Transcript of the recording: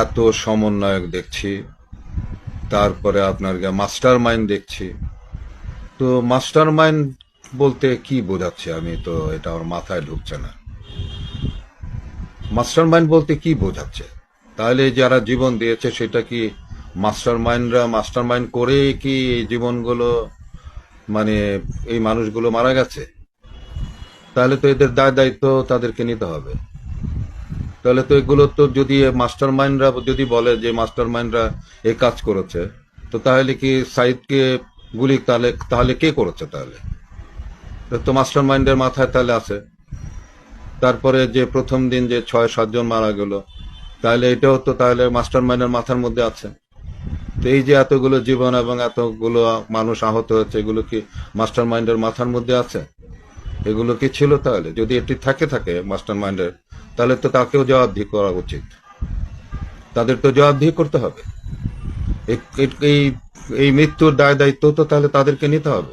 এত সমন্বয়ক দেখছি, তারপরে আপনার মাস্টার মাইন্ড দেখছি। তো মাস্টার মাইন্ড বলতে কি বোঝাচ্ছে, আমি তো এটা আমার মাথায় ঢুকছে না। মাস্টার মাইন্ড বলতে কি বোঝাচ্ছে? তাহলে যারা জীবন দিয়েছে সেটা কি মাস্টার মাইন্ড করে কি এই জীবনগুলো, মানে এই মানুষগুলো মারা গেছে? তাহলে তো এদের দায় দায়িত্ব তাদেরকে নিতে হবে। তাহলে তো এগুলো তো, যদি মাস্টার মাইন্ডরা যদি বলে যে মাস্টার মাইন্ডরা এই কাজ করেছে, তো তাহলে কি সাইদকে গুলি তাহলে তাহলে কে করেছে? তাহলে তো মাস্টার মাইন্ডের মাথায় তাহলে আছে। তারপরে যে প্রথম দিন যে 6-7 জন মারা গেল, তাহলে এটাও তো তাহলে মাস্টার মাইন্ডের মাথার মধ্যে আছে। তো এই যে এতগুলো জীবন এবং এতগুলো মানুষ আহত হয়েছে, এগুলো কি মাস্টার মাইন্ডের মাথার মধ্যে আছে? এগুলো কি ছিল? তাহলে যদি এটি থাকে মাস্টার মাইন্ডের, তাহলে তো তাকেও জবাবদিহি করা উচিত। তাদের তো জবাবদিহি করতে হবে। এই এই এই মৃত্যুর দায় দায়িত্ব তো তাহলে তাদেরকে নিতে হবে।